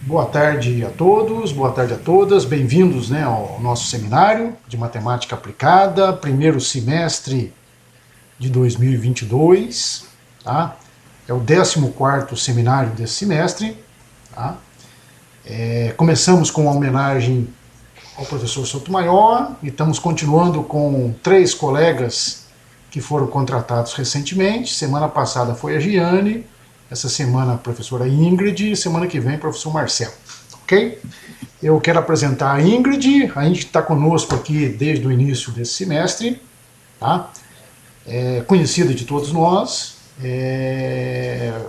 Boa tarde a todos, boa tarde a todas, bem-vindos, ao nosso seminário de Matemática Aplicada, primeiro semestre de 2022, tá? É o 14º seminário desse semestre, tá? Começamos com uma homenagem ao professor Sotomayor e estamos continuando com 3 colegas que foram contratados recentemente. Semana passada foi a Giane, essa semana a professora Ingrid e semana que vem o professor Marcelo, ok? Eu quero apresentar a Ingrid, a Ingrid está conosco aqui desde o início desse semestre, tá? Conhecida de todos nós,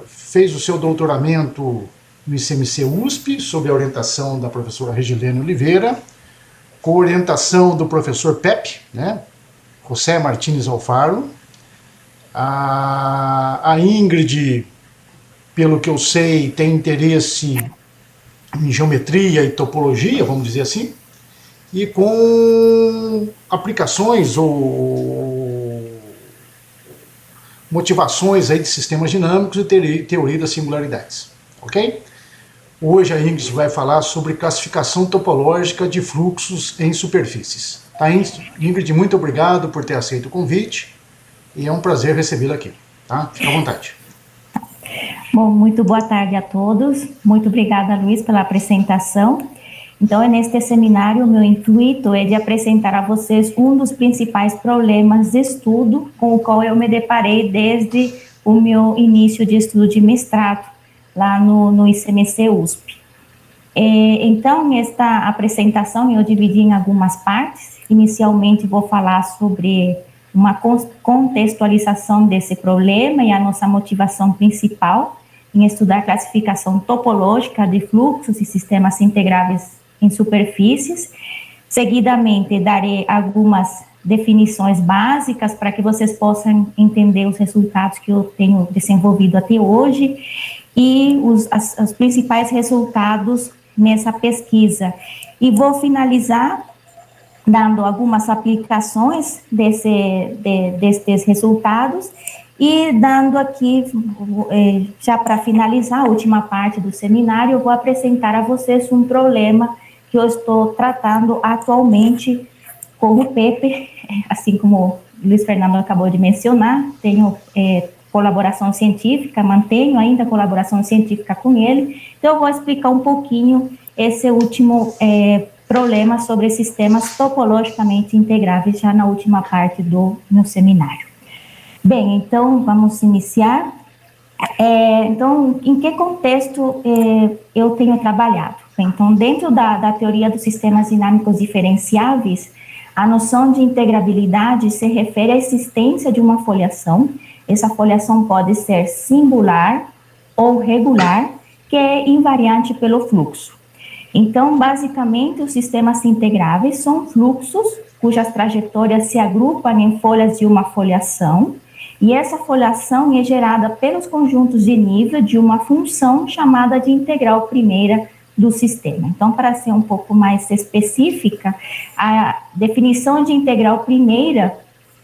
fez o seu doutoramento no ICMC USP, sob a orientação da professora Regilene Oliveira, com orientação do professor Pepe, José Martins Alfaro. A Ingrid, pelo que eu sei, tem interesse em geometria e topologia, vamos dizer assim, e com aplicações ou motivações aí de sistemas dinâmicos e teoria das singularidades, ok? Hoje a Ingrid vai falar sobre classificação topológica de fluxos em superfícies. Tá, Ingrid, muito obrigado por ter aceito o convite e é um prazer recebê-la aqui, tá? Fica à vontade. Bom, muito boa tarde a todos. Muito obrigada, Luiz, pela apresentação. Então, neste seminário, o meu intuito é de apresentar a vocês um dos principais problemas de estudo com o qual eu me deparei desde o meu início de estudo de mestrado, lá no ICMC USP. Então, esta apresentação eu dividi em algumas partes. Inicialmente, vou falar sobre uma contextualização desse problema e a nossa motivação principal em estudar classificação topológica de fluxos e sistemas integráveis em superfícies. Seguidamente, darei algumas definições básicas para que vocês possam entender os resultados que eu tenho desenvolvido até hoje e os principais resultados nessa pesquisa. E vou finalizar dando algumas aplicações destes resultados e dando aqui, já para finalizar a última parte do seminário, eu vou apresentar a vocês um problema que eu estou tratando atualmente com o Pepe, assim como o Luiz Fernando acabou de mencionar. Tenho colaboração científica, mantenho ainda colaboração científica com ele, então eu vou explicar um pouquinho esse último problema sobre sistemas topologicamente integráveis já na última parte do meu seminário. Bem, então vamos iniciar. Então, em que contexto eu tenho trabalhado? Então, dentro da teoria dos sistemas dinâmicos diferenciáveis, a noção de integrabilidade se refere à existência de uma foliação. Essa foliação pode ser singular ou regular, que é invariante pelo fluxo. Então, basicamente, os sistemas integráveis são fluxos cujas trajetórias se agrupam em folhas de uma foliação, e essa foliação é gerada pelos conjuntos de nível de uma função chamada de integral primeira do sistema. Então, para ser um pouco mais específica, a definição de integral primeira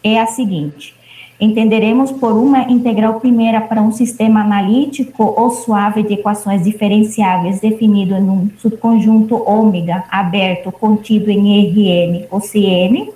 é a seguinte: entenderemos por uma integral primeira para um sistema analítico ou suave de equações diferenciáveis definido em um subconjunto ômega aberto contido em Rn ou Cn,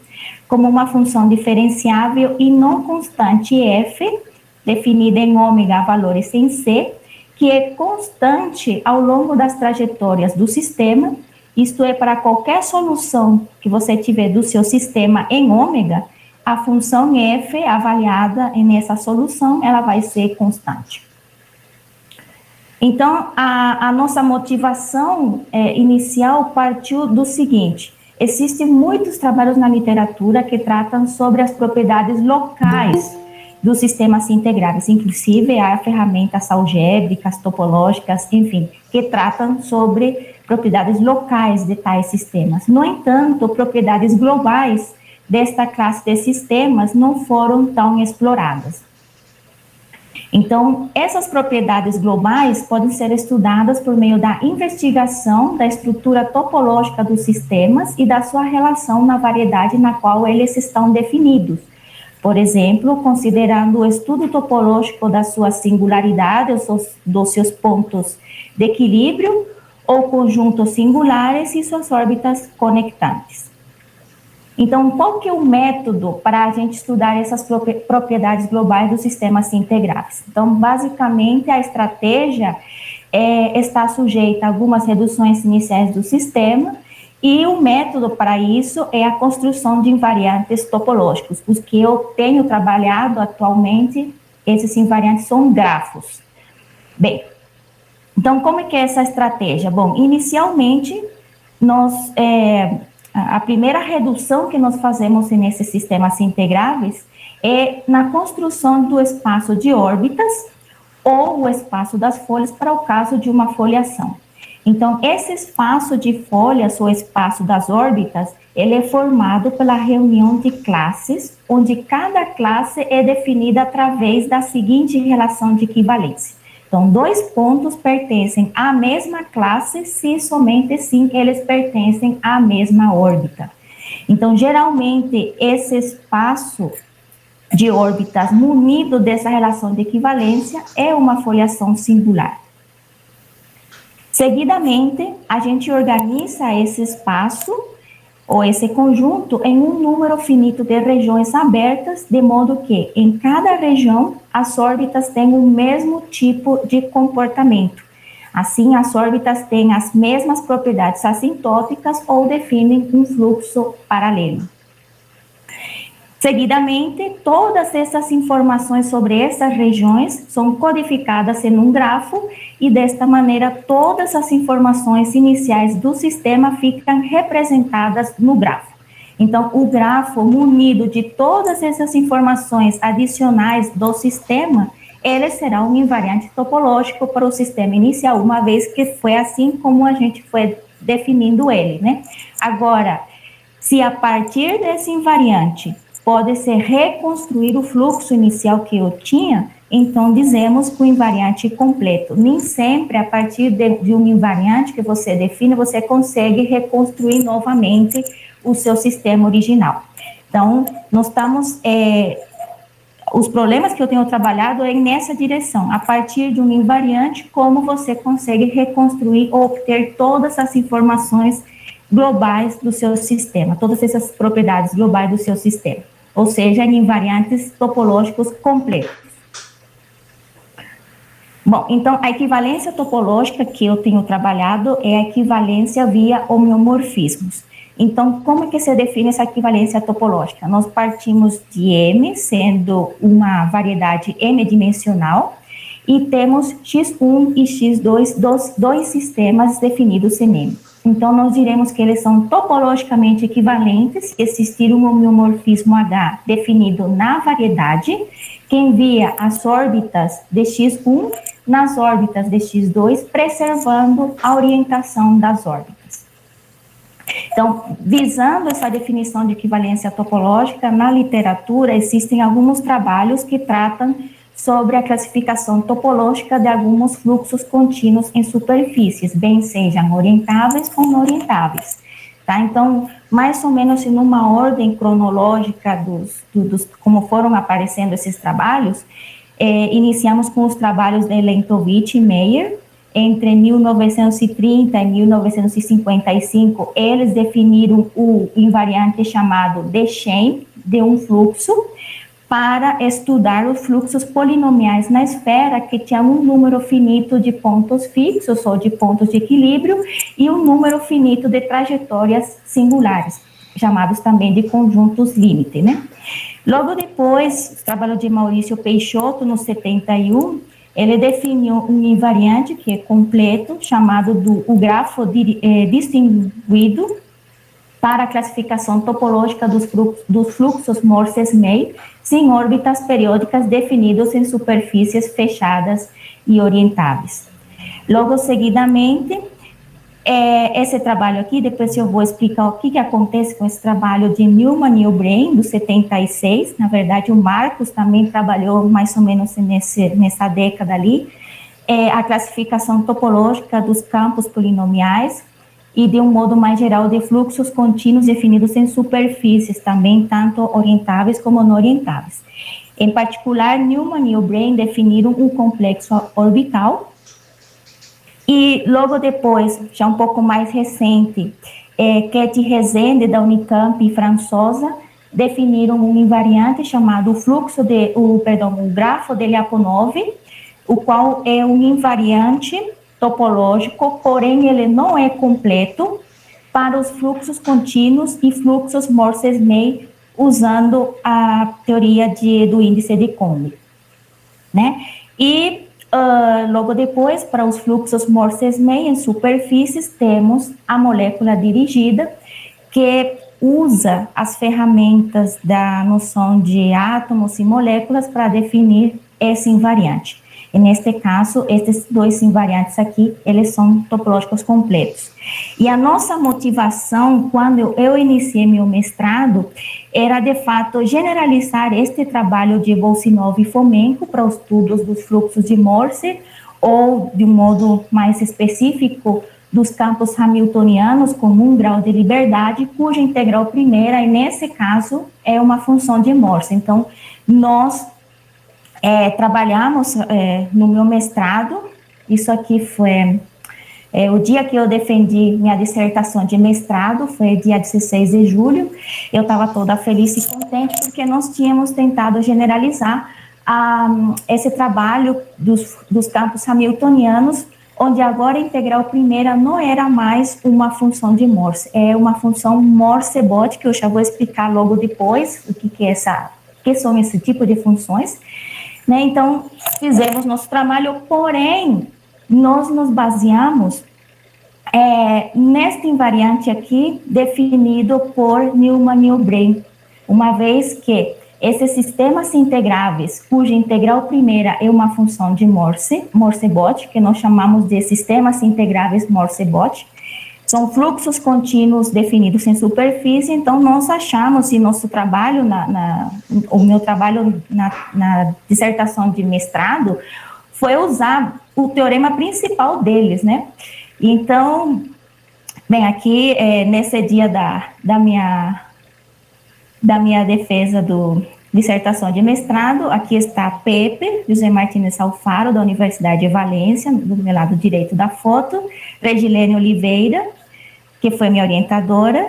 como uma função diferenciável e não constante f, definida em ômega a valores em C, que é constante ao longo das trajetórias do sistema, isto é, para qualquer solução que você tiver do seu sistema em ômega, a função f avaliada nessa solução, ela vai ser constante. Então, a nossa motivação inicial partiu do seguinte: existem muitos trabalhos na literatura que tratam sobre as propriedades locais dos sistemas integráveis, inclusive há ferramentas algébricas, topológicas, enfim, que tratam sobre propriedades locais de tais sistemas. No entanto, propriedades globais desta classe de sistemas não foram tão exploradas. Então, essas propriedades globais podem ser estudadas por meio da investigação da estrutura topológica dos sistemas e da sua relação na variedade na qual eles estão definidos. Por exemplo, considerando o estudo topológico da sua singularidade, dos seus pontos de equilíbrio, ou conjuntos singulares e suas órbitas conectantes. Então, qual que é o método para a gente estudar essas propriedades globais dos sistemas integráveis? Então, basicamente, a estratégia está sujeita a algumas reduções iniciais do sistema, e o método para isso é a construção de invariantes topológicos. Os que eu tenho trabalhado atualmente, esses invariantes são grafos. Bem, então, como é que é essa estratégia? Bom, inicialmente, a primeira redução que nós fazemos nesses sistemas integráveis é na construção do espaço de órbitas ou o espaço das folhas para o caso de uma foliação. Então, esse espaço de folhas ou espaço das órbitas, ele é formado pela reunião de classes, onde cada classe é definida através da seguinte relação de equivalência. Então, dois pontos pertencem à mesma classe se somente sim eles pertencem à mesma órbita. Então, geralmente, esse espaço de órbitas munido dessa relação de equivalência é uma foliação singular. Seguidamente, a gente organiza esse espaço ou esse conjunto em um número finito de regiões abertas, de modo que em cada região as órbitas têm o mesmo tipo de comportamento. Assim, as órbitas têm as mesmas propriedades assintóticas ou definem um fluxo paralelo. Seguidamente, todas essas informações sobre essas regiões são codificadas em um grafo e, desta maneira, todas as informações iniciais do sistema ficam representadas no grafo. Então, o grafo munido de todas essas informações adicionais do sistema, ele será um invariante topológico para o sistema inicial, uma vez que foi assim como a gente foi definindo ele, né? Agora, se a partir desse invariante pode-se reconstruir o fluxo inicial que eu tinha, então dizemos que o invariante é completo. Nem sempre, a partir de um invariante que você define, você consegue reconstruir novamente o seu sistema original. Então, nós estamos... os problemas que eu tenho trabalhado é nessa direção. A partir de um invariante, como você consegue reconstruir ou obter todas as informações globais do seu sistema, todas essas propriedades globais do seu sistema. Ou seja, em invariantes topológicos completos. Bom, então, a equivalência topológica que eu tenho trabalhado é a equivalência via homeomorfismos. Então, como é que se define essa equivalência topológica? Nós partimos de M, sendo uma variedade m-dimensional, e temos X1 e X2, dois sistemas definidos em M. Então, nós diremos que eles são topologicamente equivalentes, se existir um homeomorfismo H definido na variedade, que envia as órbitas de X1 nas órbitas de X2, preservando a orientação das órbitas. Então, visando essa definição de equivalência topológica, na literatura existem alguns trabalhos que tratam sobre a classificação topológica de alguns fluxos contínuos em superfícies, bem sejam orientáveis ou não orientáveis. Tá? Então, mais ou menos em uma ordem cronológica como foram aparecendo esses trabalhos, iniciamos com os trabalhos de Lentovich e Meyer. Entre 1930 e 1955, eles definiram o invariante chamado Dechain de um fluxo, para estudar os fluxos polinomiais na esfera que tinham um número finito de pontos fixos ou de pontos de equilíbrio e um número finito de trajetórias singulares, chamados também de conjuntos limite, né? Logo depois, o trabalho de Maurício Peixoto, no 71, ele definiu um invariante que é completo, chamado o grafo distinguido, para a classificação topológica dos fluxos Morses-May, sem órbitas periódicas definidos em superfícies fechadas e orientáveis. Logo, seguidamente, esse trabalho aqui, depois eu vou explicar o que acontece com esse trabalho de Newman e O'Brien, do 76, na verdade o Marcos também trabalhou mais ou menos nessa década ali, a classificação topológica dos campos polinomiais, e de um modo mais geral de fluxos contínuos definidos em superfícies, também tanto orientáveis como não orientáveis. Em particular, Newman e O'Brien definiram um complexo orbital, E logo depois, já um pouco mais recente, Katy Rezende, da Unicamp, e Françosa, definiram um invariante chamado o grafo de Lyapunov, o qual é um invariante topológico, porém ele não é completo para os fluxos contínuos e fluxos Morse-May, usando a teoria do índice de Conde, né? E logo depois, para os fluxos Morse-May em superfícies, temos a molécula dirigida, que usa as ferramentas da noção de átomos e moléculas para definir esse invariante. E neste caso, esses dois invariantes aqui, eles são topológicos completos. E a nossa motivação, quando eu iniciei meu mestrado, era, de fato, generalizar este trabalho de Bolsinov e Fomenko para os estudos dos fluxos de Morse, ou, de um modo mais específico, dos campos hamiltonianos com um grau de liberdade, cuja integral primeira, e nesse caso, é uma função de Morse. Então, nós trabalhamos no meu mestrado, isso aqui foi o dia que eu defendi minha dissertação de mestrado, foi dia 16 de julho, eu estava toda feliz e contente, porque nós tínhamos tentado generalizar esse trabalho dos campos hamiltonianos, onde agora a integral primeira não era mais uma função de Morse, é uma função Morse-Bott, que eu já vou explicar logo depois o que são esse tipo de funções, né? Então, fizemos nosso trabalho, porém, nós nos baseamos neste invariante aqui, definido por Newman-Newbrain, uma vez que esses sistemas integráveis, cuja integral primeira é uma função de Morse-Bott, que nós chamamos de sistemas integráveis Morse-Bott, são fluxos contínuos definidos em superfície. Então nós achamos, e nosso trabalho, o meu trabalho na dissertação de mestrado, foi usar o teorema principal deles, né? Então, bem, aqui, nesse dia da minha defesa do dissertação de mestrado, aqui está Pepe, José Martínez Alfaro, da Universidade de Valência, do meu lado direito da foto, Regilene Oliveira, que foi minha orientadora,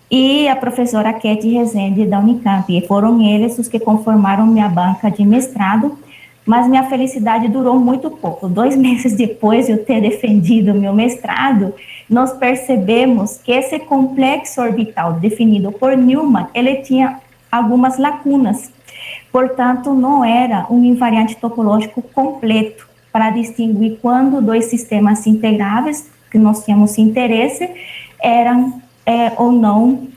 e a professora Katy Rezende, da Unicamp, e foram eles os que conformaram minha banca de mestrado, mas minha felicidade durou muito pouco. 2 meses depois de eu ter defendido meu mestrado, nós percebemos que esse complexo orbital definido por Newman, ele tinha algumas lacunas, portanto, não era um invariante topológico completo para distinguir quando dois sistemas integráveis, que nós tínhamos interesse, eram ou não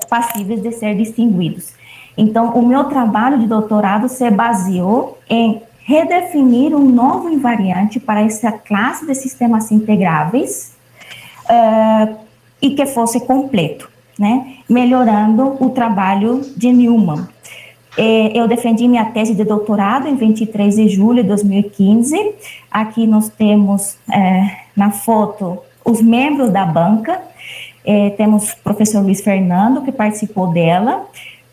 passíveis de ser distinguidos. Então, o meu trabalho de doutorado se baseou em redefinir um novo invariante para essa classe de sistemas integráveis e que fosse completo, né? Melhorando o trabalho de Newman. Eu defendi minha tese de doutorado em 23 de julho de 2015. Aqui nós temos na foto os membros da banca. Temos o professor Luiz Fernando, que participou dela,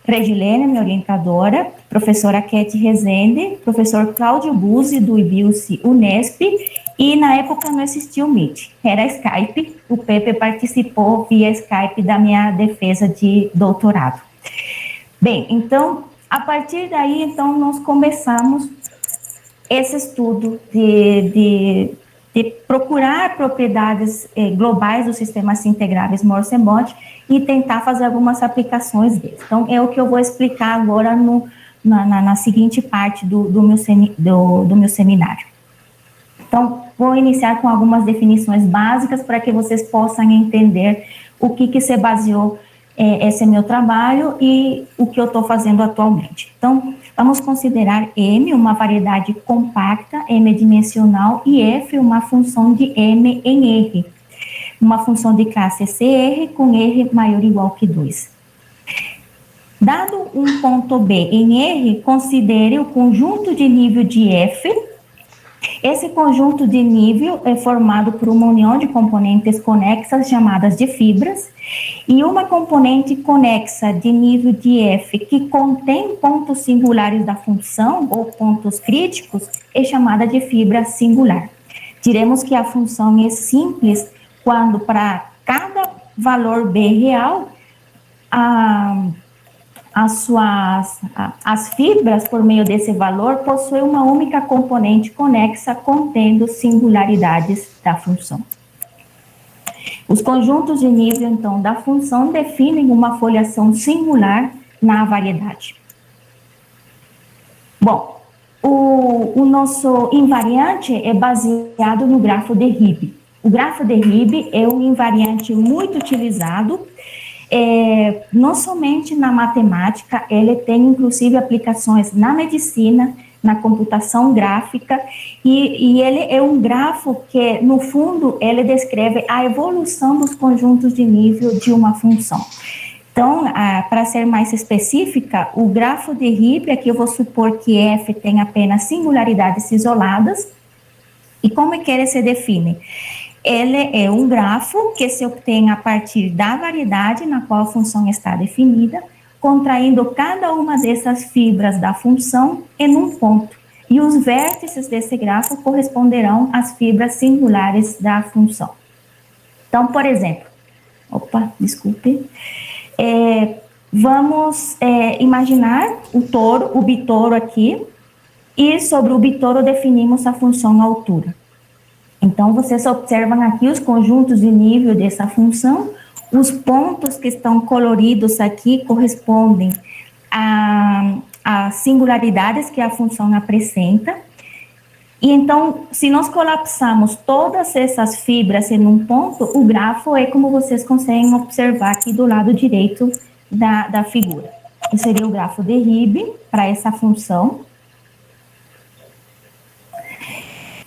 Regilene, minha orientadora, professora Katy Rezende, professor Cláudio Buzzi, do IBIUSI Unesp, e na época não existia o Meet, era Skype. O Pepe participou via Skype da minha defesa de doutorado. Bem, então, a partir daí, então, nós começamos esse estudo de procurar propriedades globais dos sistemas integráveis Morse-Bott e tentar fazer algumas aplicações deles. Então, é o que eu vou explicar agora na seguinte parte do meu seminário. Então, vou iniciar com algumas definições básicas para que vocês possam entender o que se baseou esse meu trabalho e o que eu estou fazendo atualmente. Então, vamos considerar M uma variedade compacta, M-dimensional, e F uma função de M em R, uma função de classe CR com R maior ou igual que 2. Dado um ponto B em R, considere o conjunto de nível de F. Esse conjunto de nível é formado por uma união de componentes conexas chamadas de fibras, e uma componente conexa de nível de F que contém pontos singulares da função, ou pontos críticos, é chamada de fibra singular. diremos que a função é simples quando para cada valor b real, as fibras, por meio desse valor, possuem uma única componente conexa contendo singularidades da função. Os conjuntos de nível, então, da função definem uma foliação singular na variedade. Bom, o nosso invariante é baseado no grafo de Hibbe. O grafo de Hibbe é um invariante muito utilizado, não somente na matemática, ele tem inclusive aplicações na medicina, na computação gráfica, e ele é um grafo que, no fundo, ele descreve a evolução dos conjuntos de nível de uma função. Então, para ser mais específica, o grafo de Hibbe, aqui eu vou supor que f tem apenas singularidades isoladas, e como é que ele se define? Ele é um grafo que se obtém a partir da variedade na qual a função está definida, contraindo cada uma dessas fibras da função em um ponto. E os vértices desse grafo corresponderão às fibras singulares da função. Então, por exemplo, vamos imaginar o bitouro aqui, e sobre o bitouro definimos a função altura. Então, vocês observam aqui os conjuntos de nível dessa função. Os pontos que estão coloridos aqui correspondem às singularidades que a função apresenta. E então, se nós colapsarmos todas essas fibras em um ponto, o grafo é como vocês conseguem observar aqui do lado direito da figura. Esse seria o grafo de Hibbe para essa função.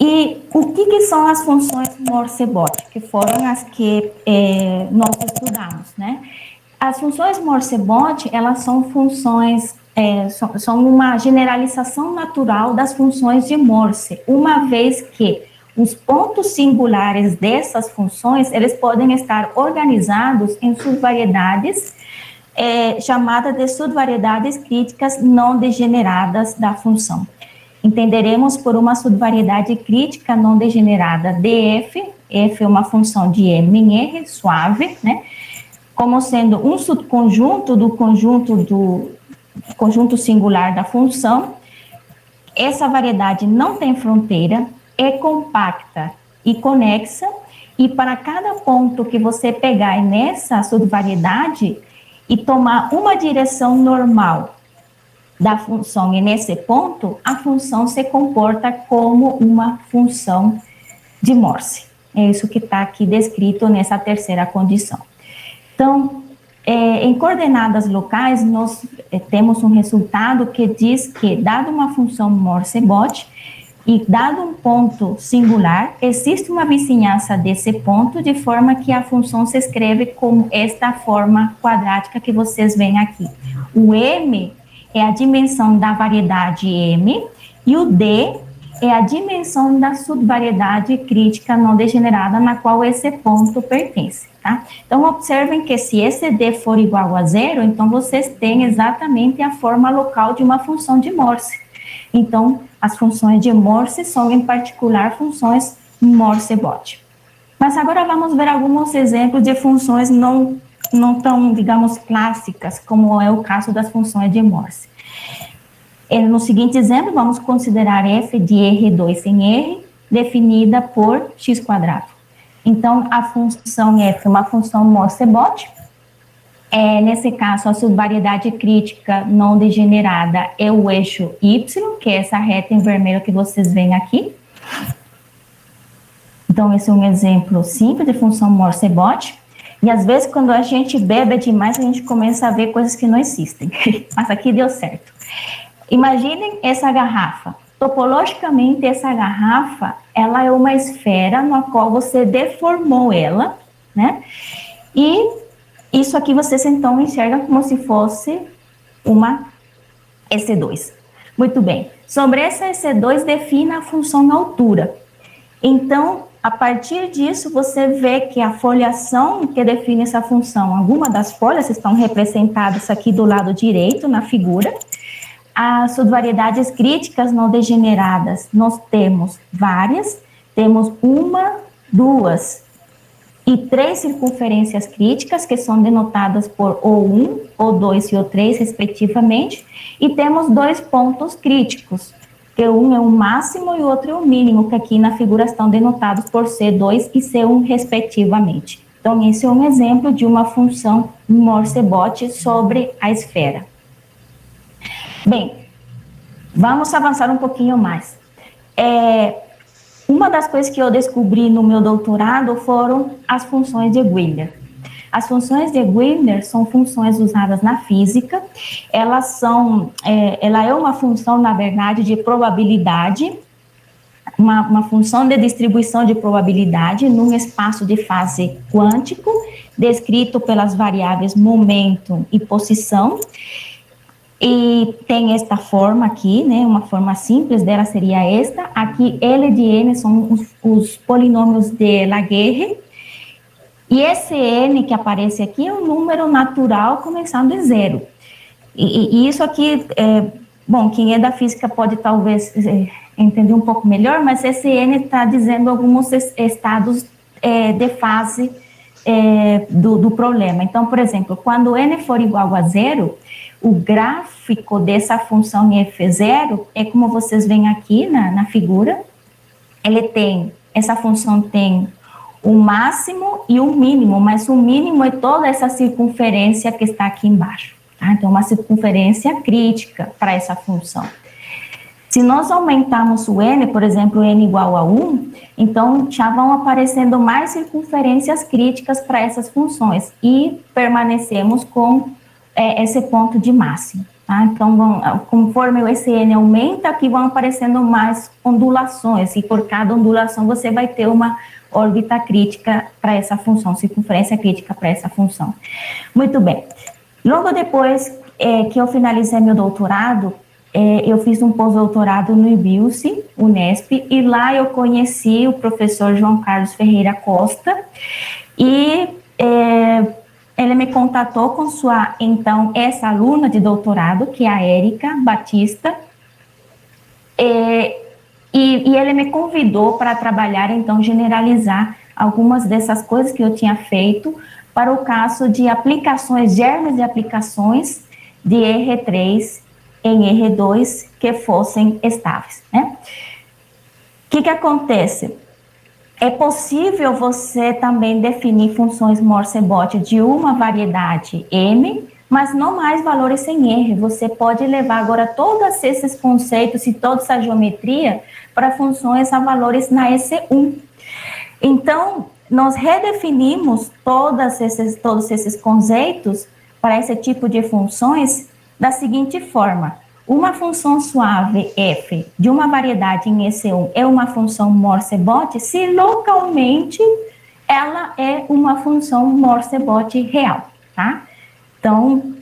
E o que são as funções Morse-Bot, que foram as que nós estudamos, né? As funções Morse-Bot, elas são funções, são uma generalização natural das funções de Morse, uma vez que os pontos singulares dessas funções, eles podem estar organizados em subvariedades, chamadas de subvariedades críticas não degeneradas da função. Entenderemos por uma subvariedade crítica não degenerada df, f é uma função de m em r, suave, né, como sendo um subconjunto do conjunto singular da função. Essa variedade não tem fronteira, é compacta e conexa, e para cada ponto que você pegar nessa subvariedade e tomar uma direção normal da função, e nesse ponto, a função se comporta como uma função de Morse. É isso que está aqui descrito nessa terceira condição. Então, em coordenadas locais, nós temos um resultado que diz que, dado uma função Morse-Bot, e dado um ponto singular, existe uma vizinhança desse ponto, de forma que a função se escreve como esta forma quadrática que vocês veem aqui. O m é a dimensão da variedade M, e o D é a dimensão da subvariedade crítica não degenerada na qual esse ponto pertence, tá? Então, observem que se esse D for igual a zero, então vocês têm exatamente a forma local de uma função de Morse. Então, as funções de Morse são, em particular, funções Morse-Bot. Mas agora vamos ver alguns exemplos de funções não tão, digamos, clássicas, como é o caso das funções de Morse. No seguinte exemplo, vamos considerar f de R2 em R, definida por x². Então, a função f é uma função Morse-Bot. Nesse caso, a subvariedade crítica não degenerada é o eixo y, que é essa reta em vermelho que vocês veem aqui. Então, esse é um exemplo simples de função Morse-Bot. E às vezes, quando a gente bebe demais, a gente começa a ver coisas que não existem. Mas aqui deu certo. Imaginem essa garrafa. Topologicamente, essa garrafa, ela é uma esfera na qual você deformou ela, né? E isso aqui vocês, então, enxergam como se fosse uma EC2. Muito bem. Sobre essa EC2, defina a função altura. Então, a partir disso, você vê que a foliação que define essa função, algumas das folhas estão representadas aqui do lado direito, na figura. As subvariedades críticas não degeneradas, nós temos várias, temos uma, duas e três circunferências críticas, que são denotadas por O1, O2 e O3, respectivamente, e temos dois pontos críticos, que um é o máximo e o outro é o mínimo, que aqui na figura estão denotados por C2 e C1, respectivamente. Então, esse é um exemplo de uma função Morse-Bot sobre a esfera. Bem, vamos avançar um pouquinho mais. Uma das coisas que eu descobri no meu doutorado foram as funções de Wigner. As funções de Wigner são funções usadas na física. Ela é uma função, na verdade, de probabilidade, uma função de distribuição de probabilidade num espaço de fase quântico, descrito pelas variáveis momento e posição. E tem esta forma aqui, né, uma forma simples dela seria esta. Aqui, L de N são os polinômios de Laguerre. E esse N que aparece aqui é um número natural começando em zero. E isso aqui, bom, quem é da física pode talvez entender um pouco melhor, mas esse N está dizendo alguns estados de fase do problema. Então, por exemplo, quando N for igual a zero, o gráfico dessa função F0 é como vocês veem aqui na figura. Essa função tem o máximo e o mínimo, mas o mínimo é toda essa circunferência que está aqui embaixo, tá? Então, uma circunferência crítica para essa função. Se nós aumentarmos o n, por exemplo, n igual a 1, então já vão aparecendo mais circunferências críticas para essas funções e permanecemos com esse ponto de máximo, tá? Então, conforme esse n aumenta, aqui vão aparecendo mais ondulações, e por cada ondulação você vai ter uma órbita crítica para essa função, circunferência crítica para essa função. Muito bem. Logo depois que eu finalizei meu doutorado, eu fiz um pós-doutorado no IBIUSI, Unesp, e lá eu conheci o professor João Carlos Ferreira Costa, e ele me contatou com sua, então, essa aluna de doutorado, que é a Érica Batista, e ele me convidou para trabalhar, então, generalizar algumas dessas coisas que eu tinha feito para o caso de aplicações, germes de aplicações de R3 em R2 que fossem estáveis, né? O que acontece? É possível você também definir funções Morse-Bot de uma variedade M, mas não mais valores sem R. Você pode levar agora todos esses conceitos e toda essa geometria para funções a valores na S1. Então, nós redefinimos todos esses conceitos para esse tipo de funções da seguinte forma: uma função suave f de uma variedade em S1 é uma função Morse-Bot se localmente ela é uma função Morse-Bot real, tá? Então,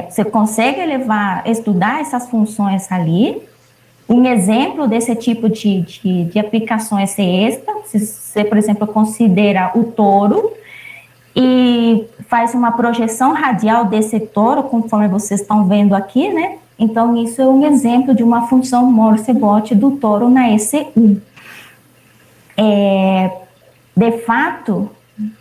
você consegue estudar essas funções ali. Um exemplo desse tipo de aplicações é esta. Se você, por exemplo, considera o touro e faz uma projeção radial desse touro, conforme vocês estão vendo aqui, né? Então, isso é um exemplo de uma função Morse-Bot do touro na S1. De fato,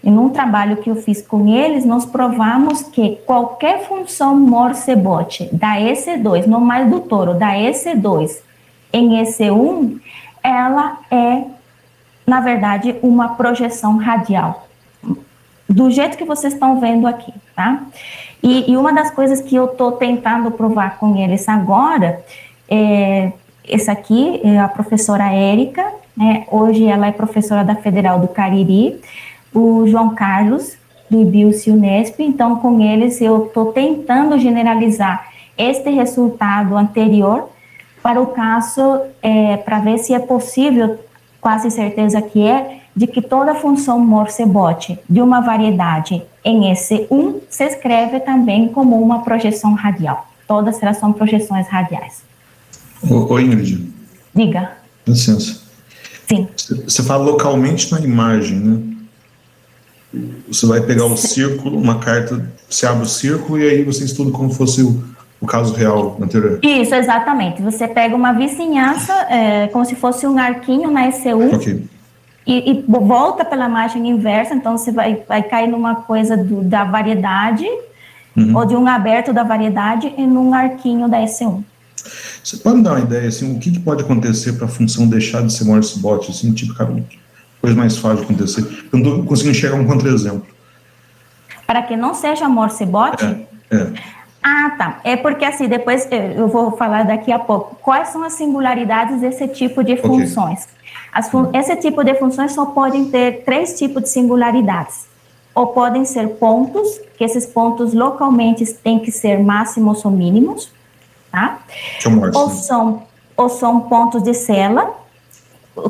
em um trabalho que eu fiz com eles, nós provamos que qualquer função Morse-Bot da S2, não mais do touro, da S2 em S1, ela é, na verdade, uma projeção radial, do jeito que vocês estão vendo aqui, tá? E uma das coisas que eu estou tentando provar com eles agora, essa aqui é a professora Érica, né? Hoje ela é professora da Federal do Cariri, o João Carlos, do IBIUSI Unesp. Então, com eles eu estou tentando generalizar este resultado anterior para o caso, para ver se é possível, quase certeza que de que toda função Morse-Bot de uma variedade em S1 se escreve também como uma projeção radial. Todas elas são projeções radiais. Ô Ingrid. Diga. Licença. Sim. Você fala localmente na imagem, né? Você vai pegar o círculo, uma carta, você abre o círculo e aí você estuda como fosse o caso real anterior. Isso, exatamente. Você pega uma vizinhança, como se fosse um arquinho na EC1, Ok. e volta pela margem inversa, então você vai cair numa coisa da variedade, ou de um aberto da variedade, e num arquinho da EC1. Você pode me dar uma ideia, assim, o que pode acontecer para a função deixar de ser Morse-bot, assim, tipicamente? Coisa mais fácil de acontecer. Eu não estou conseguindo enxergar um contra-exemplo. Para que não seja Morse-bot? Ah, tá. É porque, assim, depois eu vou falar daqui a pouco. Quais são as singularidades desse tipo de funções? Esse tipo de funções só podem ter 3 tipos de singularidades. Ou podem ser pontos, que esses pontos localmente têm que ser máximos ou mínimos, tá? Que é o Morse, ou são pontos de Cela,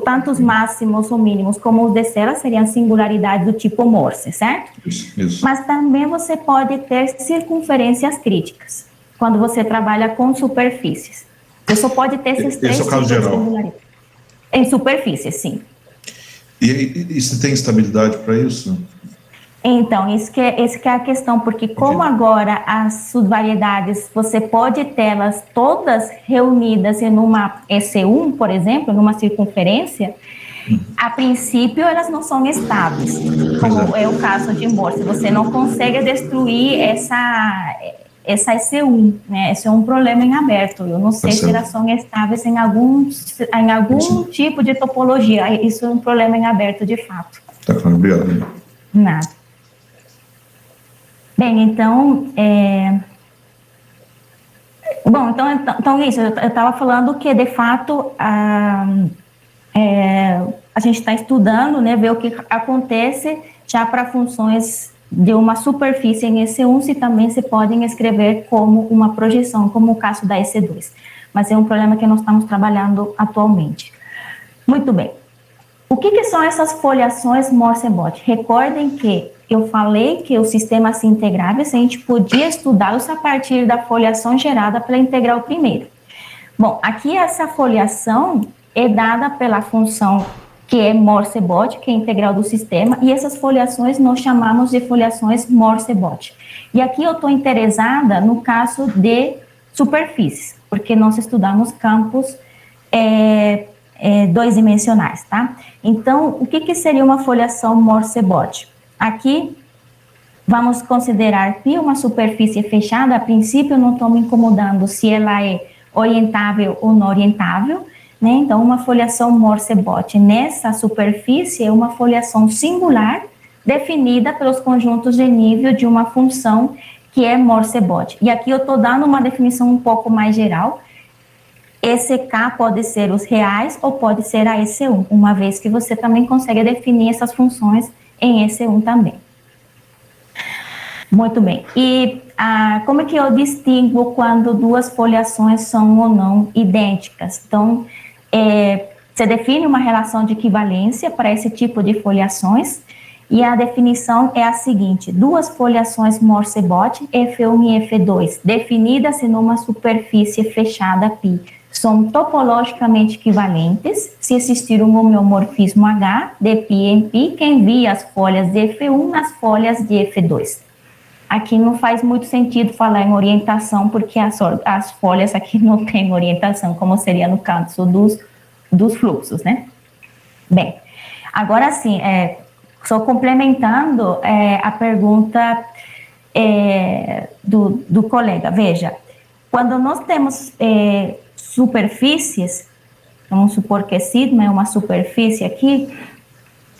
tanto os máximos ou mínimos como os de Cela seriam singularidades do tipo Morse, certo? Isso. Mas também você pode ter circunferências críticas, quando você trabalha com superfícies. Você só pode ter esses 3 tipos de singularidades. Em superfície, sim. E se tem estabilidade para isso? Então, isso que é a questão, porque como agora as subvariedades, você pode tê-las todas reunidas em uma EC1, por exemplo, numa circunferência, a princípio elas não são estáveis, como é o caso de Morse. Você não consegue destruir essa EC1, né? Esse é um problema em aberto. Eu não sei se elas são estáveis em algum tipo de topologia. Isso é um problema em aberto, de fato. Tá claro, obrigado. Nada. Bem, então, então isso, eu estava falando que, de fato, a gente está estudando, né, ver o que acontece já para funções de uma superfície em EC1, se também se podem escrever como uma projeção, como o caso da EC2. Mas é um problema que nós estamos trabalhando atualmente. Muito bem. O que são essas foliações Morse-bot? Recordem que eu falei que os sistemas integráveis, a gente podia estudá-los a partir da foliação gerada pela integral primeira. Bom, aqui essa foliação é dada pela função que é Morse-bot, que é a integral do sistema, e essas foliações nós chamamos de foliações Morse-bot. E aqui eu estou interessada no caso de superfícies, porque nós estudamos campos dois-dimensionais, tá? Então, o que seria uma foliação Morse-bot? Aqui, vamos considerar π uma superfície fechada. A princípio, não estou me incomodando se ela é orientável ou não orientável, né? Então, uma foliação Morse-bot nessa superfície é uma foliação singular definida pelos conjuntos de nível de uma função que é Morse-bot. E aqui eu estou dando uma definição um pouco mais geral. Esse K pode ser os reais ou pode ser a EC1, uma vez que você também consegue definir essas funções em EC1 também. Muito bem. E como é que eu distingo quando duas foliações são ou não idênticas? Então, você define uma relação de equivalência para esse tipo de foliações, e a definição é a seguinte: duas foliações Morse-bot, F1 e F2, definidas em uma superfície fechada π, são topologicamente equivalentes se existir um homeomorfismo H de π em π que envia as folhas de F1 nas folhas de F2. Aqui não faz muito sentido falar em orientação, porque as folhas aqui não têm orientação, como seria no caso dos fluxos, né? Bem, agora sim, só complementando a pergunta do colega. Veja, quando nós temos superfícies, vamos supor que sigma é uma superfície aqui,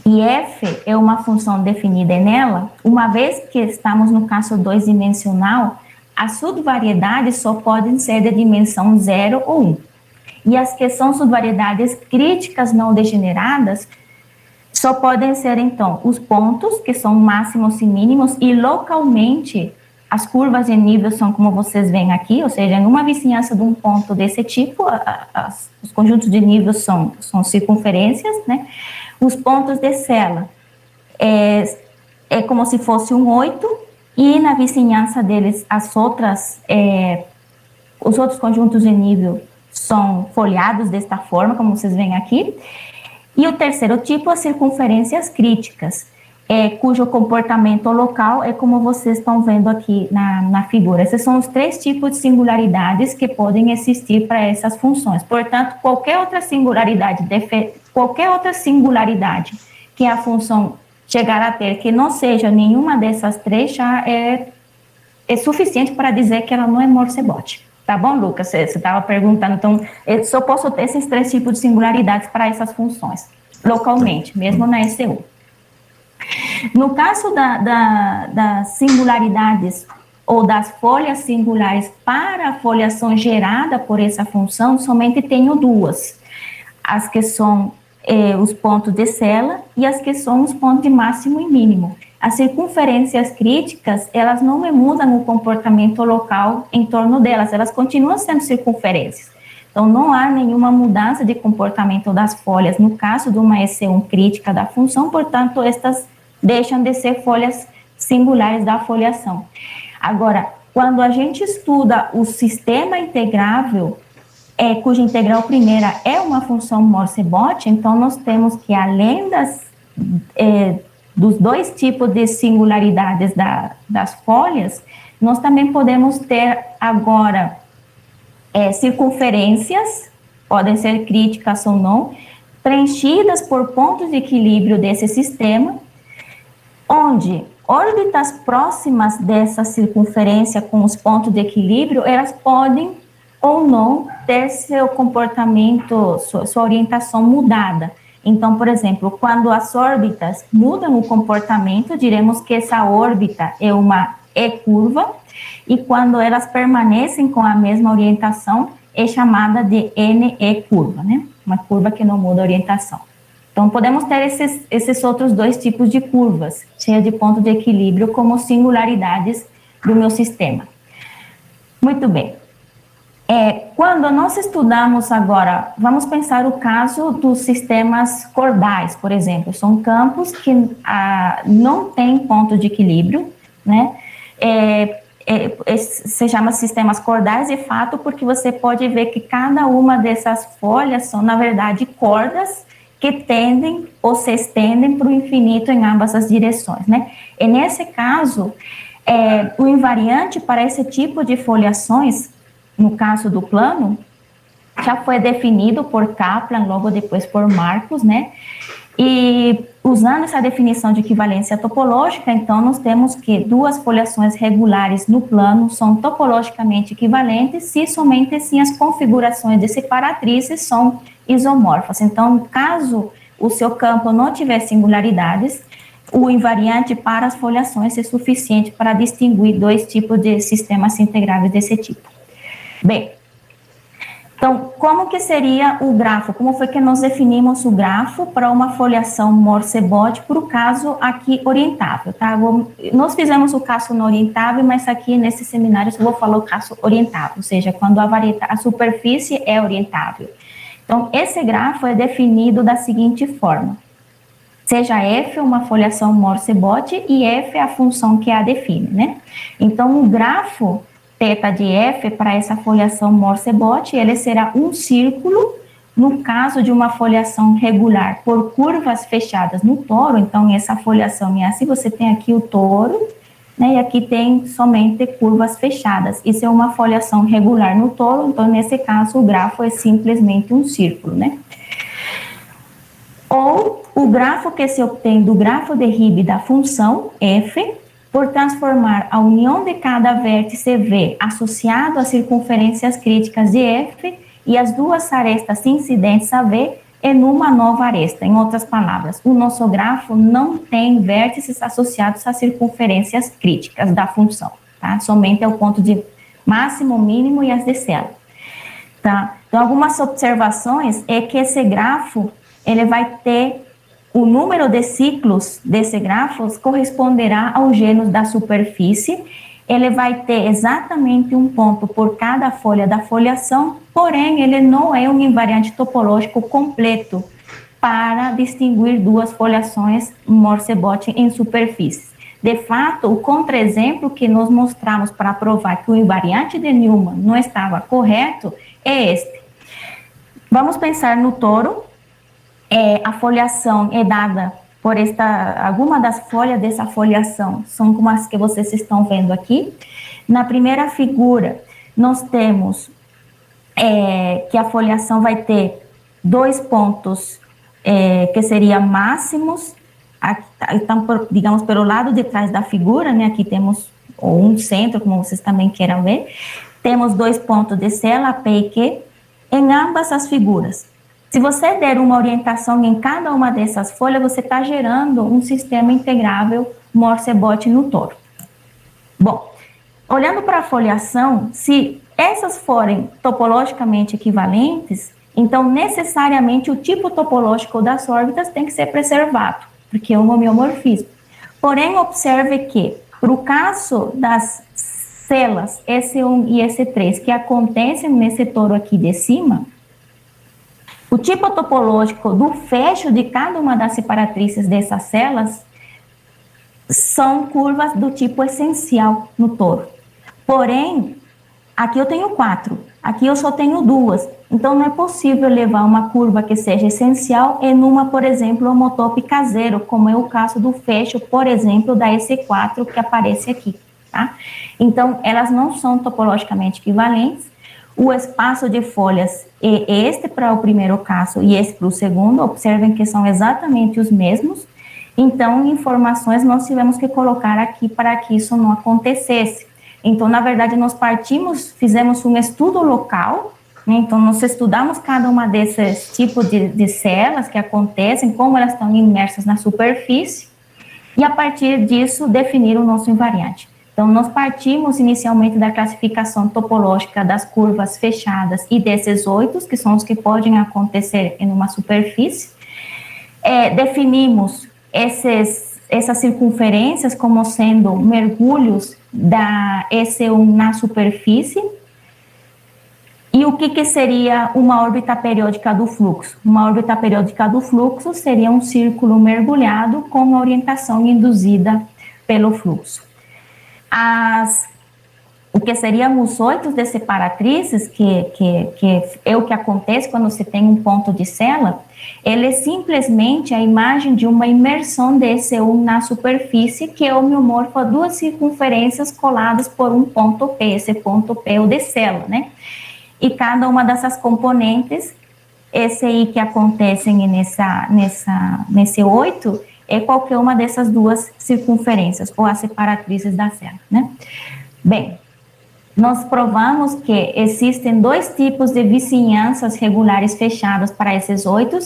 e f é uma função definida nela, uma vez que estamos no caso dois-dimensional, as subvariedades só podem ser de dimensão 0 ou 1. E as que são subvariedades críticas não degeneradas só podem ser, então, os pontos, que são máximos e mínimos, e localmente as curvas de nível são como vocês veem aqui, ou seja, em uma vizinhança de um ponto desse tipo, os conjuntos de nível são circunferências, né? Os pontos de Cela é como se fosse um 8, e na vizinhança deles os outros conjuntos de nível são folheados desta forma, como vocês veem aqui. E o terceiro tipo, as circunferências críticas. cujo comportamento local é como vocês estão vendo aqui na figura. Esses são os 3 tipos de singularidades que podem existir para essas funções. Portanto, qualquer outra singularidade que a função chegar a ter, que não seja nenhuma dessas 3, já é suficiente para dizer que ela não é Morse-Bot. Tá bom, Lucas? Você estava perguntando, então, eu só posso ter esses 3 tipos de singularidades para essas funções, localmente, mesmo na ECU. No caso das singularidades ou das folhas singulares para a foliação gerada por essa função, somente tenho 2. As que são os pontos de Sela e as que são os pontos de máximo e mínimo. As circunferências críticas, elas não mudam o comportamento local em torno delas, elas continuam sendo circunferências. Então, não há nenhuma mudança de comportamento das folhas no caso de uma EC1 crítica da função, portanto, estas deixam de ser folhas singulares da foliação. Agora, quando a gente estuda o sistema integrável, cuja integral primeira é uma função Morse-Bot, então nós temos que, além dos 2 tipos de singularidades das folhas, nós também podemos ter agora circunferências, podem ser críticas ou não, preenchidas por pontos de equilíbrio desse sistema, onde órbitas próximas dessa circunferência com os pontos de equilíbrio, elas podem ou não ter seu comportamento, sua orientação mudada. Então, por exemplo, quando as órbitas mudam o comportamento, diremos que essa órbita é uma E-curva, e quando elas permanecem com a mesma orientação, é chamada de NE-curva, né? Uma curva que não muda a orientação. Então, podemos ter esses outros 2 tipos de curvas, cheias de ponto de equilíbrio, como singularidades do meu sistema. Muito bem. Quando nós estudamos agora, vamos pensar o caso dos sistemas cordais, por exemplo. São campos que não têm ponto de equilíbrio, né? Se chama sistemas cordais, de fato, porque você pode ver que cada uma dessas folhas são, na verdade, cordas que tendem ou se estendem para o infinito em ambas as direções, né? E nesse caso, o invariante para esse tipo de foliações, no caso do plano, já foi definido por Kaplan, logo depois por Marcos, né? E usando essa definição de equivalência topológica, então nós temos que 2 foliações regulares no plano são topologicamente equivalentes se somente assim as configurações de separatrizes são isomorfas. Então, caso o seu campo não tiver singularidades, o invariante para as foliações é suficiente para distinguir 2 tipos de sistemas integráveis desse tipo. Bem, então, como que seria o grafo? Como foi que nós definimos o grafo para uma foliação Morse-Bot para o caso aqui orientável, tá? Nós fizemos o caso não orientável, mas aqui nesse seminário eu vou falar o caso orientável, ou seja, quando a superfície é orientável. Então, esse grafo é definido da seguinte forma. Seja f uma foliação Morse-Bot e f é a função que a define, né? Então, o grafo θ de f para essa foliação Morse-Bot, ele será um círculo no caso de uma foliação regular por curvas fechadas no toro. Então, essa foliação é assim, você tem aqui o toro, né, e aqui tem somente curvas fechadas. Isso é uma foliação regular no toro, então, nesse caso, o grafo é simplesmente um círculo, né? Ou o grafo que se obtém do grafo de Ribbe da função f, por transformar a união de cada vértice V associado às circunferências críticas de F e as 2 arestas incidentes a V em uma nova aresta. Em outras palavras, o nosso grafo não tem vértices associados às circunferências críticas da função, tá? Somente é o ponto de máximo, mínimo e as de Sela, tá? Então, algumas observações é que esse grafo, ele vai ter o número de ciclos desse grafo corresponderá ao gênus da superfície. Ele vai ter exatamente um ponto por cada folha da foliação, porém, ele não é um invariante topológico completo para distinguir 2 foliações Morse-Bot em superfícies. De fato, o contra-exemplo que nós mostramos para provar que o invariante de Newman não estava correto é este. Vamos pensar no toro. A foliação é dada alguma das folhas dessa foliação, são como as que vocês estão vendo aqui. Na primeira figura, nós temos que a foliação vai ter 2 pontos que seriam máximos, então, digamos, pelo lado de trás da figura, né? Aqui temos um centro, como vocês também queiram ver. Temos 2 pontos de cela, P e Q, em ambas as figuras. Se você der uma orientação em cada uma dessas folhas, você está gerando um sistema integrável Morse-bot no touro. Bom, olhando para a foliação, se essas forem topologicamente equivalentes, então necessariamente o tipo topológico das órbitas tem que ser preservado, porque é um homeomorfismo. Porém, observe que, para o caso das celas S1 e S3 que acontecem nesse touro aqui de cima, o tipo topológico do fecho de cada uma das separatrices dessas celas são curvas do tipo essencial no touro. Porém, aqui eu tenho 4, aqui eu só tenho 2. Então, não é possível levar uma curva que seja essencial em uma, por exemplo, homotópica zero, como é o caso do fecho, por exemplo, da S4 que aparece aqui, tá? Então, elas não são topologicamente equivalentes. O espaço de folhas é este para o primeiro caso e este para o segundo. Observem que são exatamente os mesmos. Então, informações nós tivemos que colocar aqui para que isso não acontecesse. Então, na verdade, nós fizemos um estudo local, né? Então, nós estudamos cada uma desses tipos de celas que acontecem, como elas estão imersas na superfície, e a partir disso, definir o nosso invariante. Então, nós partimos inicialmente da classificação topológica das curvas fechadas e desses 8, que são os que podem acontecer em uma superfície. Definimos essas circunferências como sendo mergulhos da S1 na superfície. E o que seria uma órbita periódica do fluxo? Uma órbita periódica do fluxo seria um círculo mergulhado com a orientação induzida pelo fluxo. O que seriam os 8 de separatrices, que é o que acontece quando você tem um ponto de cela, ele é simplesmente a imagem de uma imersão de S1 na superfície, que é homeomorfo a 2 circunferências coladas por um ponto P, esse ponto P é o de cela, né? E cada uma dessas componentes, esse aí que acontecem nesse 8, é qualquer uma dessas 2 circunferências, ou as separatrices da cela, né? Bem, nós provamos que existem 2 tipos de vizinhanças regulares fechadas para esses 8.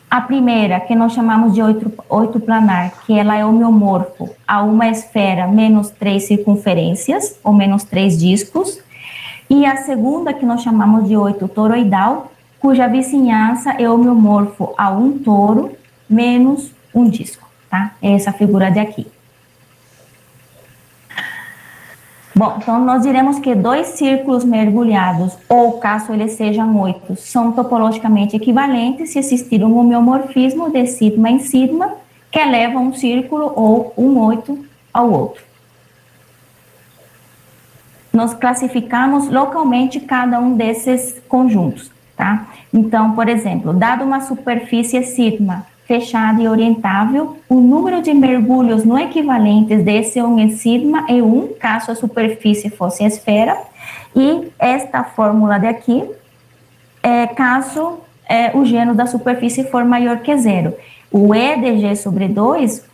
A primeira, que nós chamamos de 8 planar, que ela é homeomorfo a uma esfera menos 3 circunferências, ou menos 3 discos. E a segunda, que nós chamamos de 8 toroidal, cuja vizinhança é homeomorfo a um touro menos um disco, tá? É essa figura daqui. Bom, então nós diremos que 2 círculos mergulhados, ou caso eles sejam 8, são topologicamente equivalentes se existir um homeomorfismo de sigma em sigma, que eleva um círculo ou um 8 ao outro. Nós classificamos localmente cada um desses conjuntos, tá? Então, por exemplo, dado uma superfície sigma fechada e orientável, o número de mergulhos não equivalentes desse 1 em sigma é 1, caso a superfície fosse esfera, e esta fórmula daqui é caso o gênero da superfície for maior que 0. O E de G sobre 2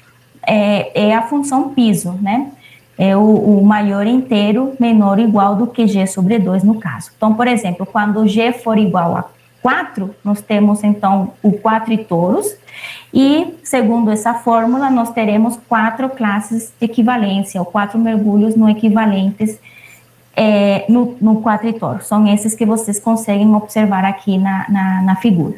é a função piso, né? É o maior inteiro menor ou igual do que G sobre 2 no caso. Então, por exemplo, quando G for igual a 4, nós temos então o quatritouros, e segundo essa fórmula nós teremos 4 classes de equivalência, ou 4 mergulhos não equivalentes no quatritoro. São esses que vocês conseguem observar aqui na figura.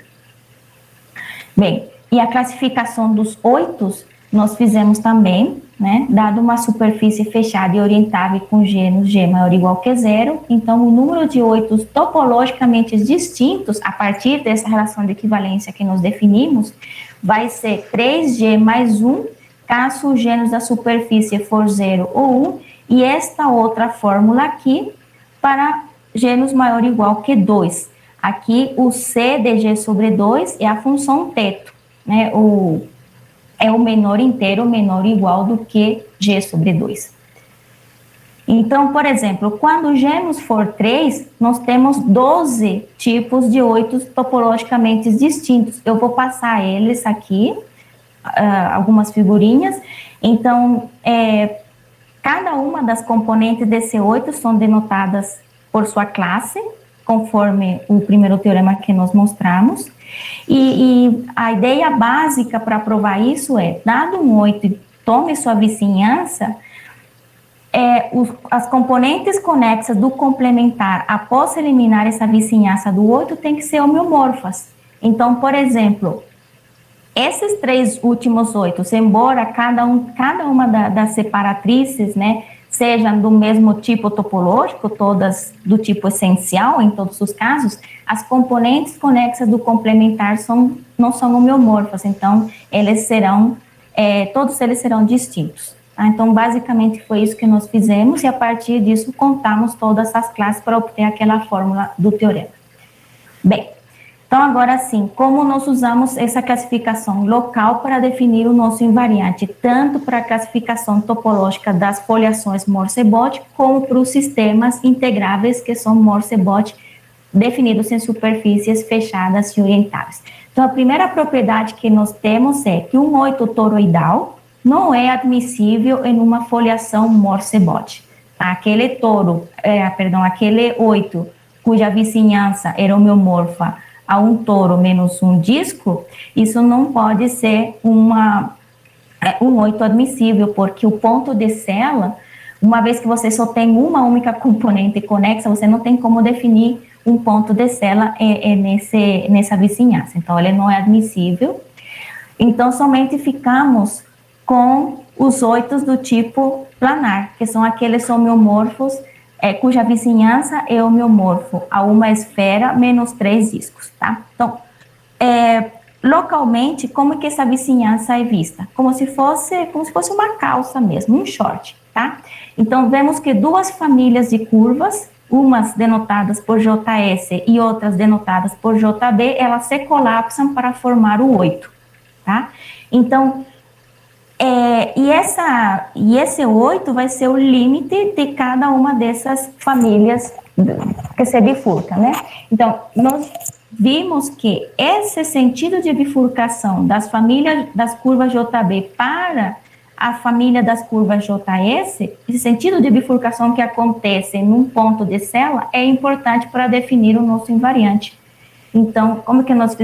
Bem, e a classificação dos 8 nós fizemos também, né, dado uma superfície fechada e orientável com G maior ou igual que 0, então o número de 8 topologicamente distintos, a partir dessa relação de equivalência que nós definimos, vai ser 3G mais 1, caso o gênero da superfície for 0 ou 1, e esta outra fórmula aqui para gêneros maior ou igual que 2. Aqui o C de G sobre 2 é a função teto, né, é o menor inteiro menor ou igual do que G sobre 2. Então, por exemplo, quando G for 3, nós temos 12 tipos de 8 topologicamente distintos. Eu vou passar eles aqui, algumas figurinhas. Então, cada uma das componentes desse 8 são denotadas por sua classe, conforme o primeiro teorema que nós mostramos. E a ideia básica para provar isso é, dado um 8 e tome sua vizinhança, as componentes conexas do complementar, após eliminar essa vizinhança do 8, tem que ser homeomorfas. Então, por exemplo, esses 3 últimos 8, embora cada uma das separatrices, né, sejam do mesmo tipo topológico, todas do tipo essencial, em todos os casos, as componentes conexas do complementar não são homeomorfas, então todos eles serão distintos. Tá? Então, basicamente, foi isso que nós fizemos, e a partir disso, contamos todas as classes para obter aquela fórmula do teorema. Bem, então, agora sim, como nós usamos essa classificação local para definir o nosso invariante, tanto para a classificação topológica das foliações Morse-Bot, como para os sistemas integráveis, que são Morse-Bot, definidos em superfícies fechadas e orientáveis. Então, a primeira propriedade que nós temos é que um 8 toroidal não é admissível em uma foliação Morse-Bot. Tá? Aquele 8, cuja vizinhança era homeomorfa a um toro menos um disco, isso não pode ser um 8 admissível, porque o ponto de cela, uma vez que você só tem uma única componente conexa, você não tem como definir um ponto de cela nessa vizinhança. Então, ele não é admissível. Então, somente ficamos com os 8 do tipo planar, que são aqueles homeomorfos cuja vizinhança é homeomorfo a uma esfera menos 3 discos, tá? Então, localmente, como que essa vizinhança é vista? Como se fosse uma calça mesmo, um short, tá? Então, vemos que 2 famílias de curvas, umas denotadas por JS e outras denotadas por JB, elas se colapsam para formar o 8, tá? Então, e esse 8 vai ser o limite de cada uma dessas famílias que se bifurca, né? Então, nós vimos que esse sentido de bifurcação das famílias das curvas JB para a família das curvas JS, esse sentido de bifurcação que acontece num ponto de cela é importante para definir o nosso invariante. Então, como que nós fizemos?